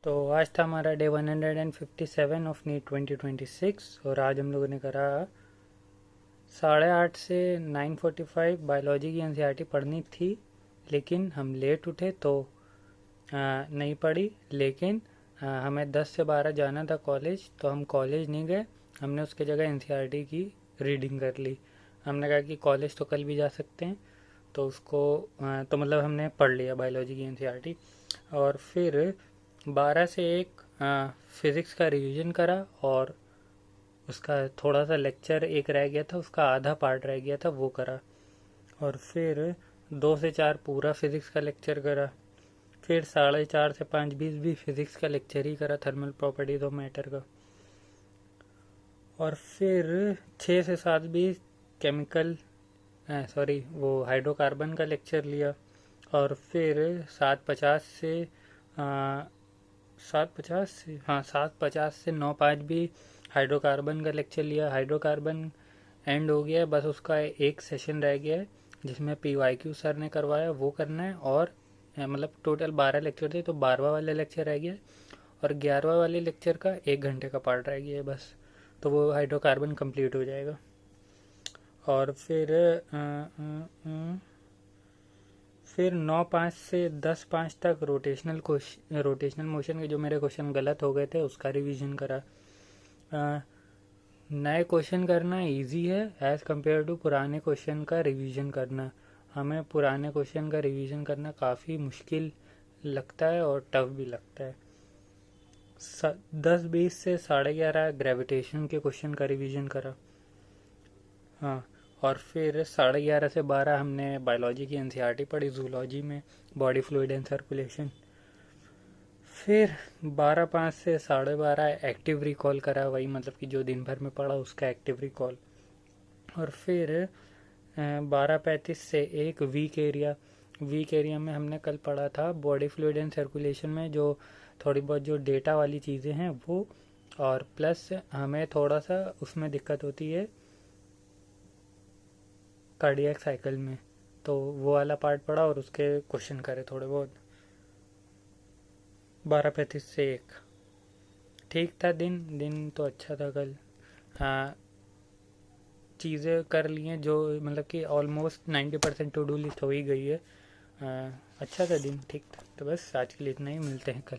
तो आज था हमारा डे 157 ऑफ नीट 2026 और आज हम लोगों ने करा 8:30 से 9:45 बायोलॉजी की एनसीईआरटी पढ़नी थी, लेकिन हम लेट उठे तो नहीं पढ़ी। लेकिन हमें 10 से 12 जाना था कॉलेज, तो हम कॉलेज नहीं गए। हमने उसके जगह एनसीईआरटी की रीडिंग कर ली। हमने कहा कि कॉलेज तो कल भी जा सकते हैं, तो उसको तो मतलब हमने पढ़ लिया बायोलॉजी की एनसीईआरटी। और फिर 12 से 1 फिज़िक्स का रिवीजन करा, और उसका थोड़ा सा लेक्चर एक रह गया था, उसका आधा पार्ट रह गया था, वो करा। और फिर 2 से 4 पूरा फिज़िक्स का लेक्चर करा। फिर 4:30 से 5:20 भी फिज़िक्स का लेक्चर ही करा, थर्मल प्रॉपर्टीज ऑफ मैटर का। और फिर 6 से 7:20 केमिकल वो हाइड्रोकार्बन का लेक्चर लिया। और फिर 7:50 से 9:05 भी हाइड्रोकार्बन का लेक्चर लिया। हाइड्रोकार्बन एंड हो गया है, बस उसका एक सेशन रह गया है जिसमें PYQ सर ने करवाया, वो करना है। और मतलब टोटल 12 लेक्चर थे, तो 12वां वाला लेक्चर रह गया है, और 11वां वाले लेक्चर का 1 घंटे का पार्ट रह गया है बस। तो वो हाइड्रोकार्बन कंप्लीट हो जाएगा। और फिर 9:05 से 10:05 तक रोटेशनल मोशन के जो मेरे क्वेश्चन गलत हो गए थे उसका रिवीजन करा। नए क्वेश्चन करना इजी है एज़ कम्पेयर टू पुराने क्वेश्चन का रिवीजन करना। हमें पुराने क्वेश्चन का रिवीजन करना काफ़ी मुश्किल लगता है और टफ भी लगता है। 10:20 से 11:30 ग्रेविटेशन के क्वेश्चन का रिवीजन करा। हाँ, और फिर 11:30 से 12 हमने बायोलॉजी की एनसीईआरटी पढ़ी, जूलॉजी में बॉडी फ्लूइड एंड सर्कुलेशन। फिर 12:05 से 12:30 एक्टिव रिकॉल करा, वही मतलब कि जो दिन भर में पढ़ा उसका एक्टिव रिकॉल। और फिर 12:35 से 1 वीक एरिया में हमने कल पढ़ा था बॉडी फ्लूइड एंड सर्कुलेशन में जो थोड़ी बहुत जो डेटा वाली चीज़ें हैं वो, और प्लस हमें थोड़ा सा उसमें दिक्कत होती है कार्डियक साइकिल में, तो वो वाला पार्ट पढ़ा और उसके क्वेश्चन करे थोड़े बहुत। 12:35 से 1 ठीक था। दिन तो अच्छा था कल। हाँ, चीज़ें कर ली हैं जो मतलब कि ऑलमोस्ट 90% टू डू लिस्ट हो ही गई है। अच्छा था दिन, ठीक था। तो बस आज के लिए इतना ही, मिलते हैं कल।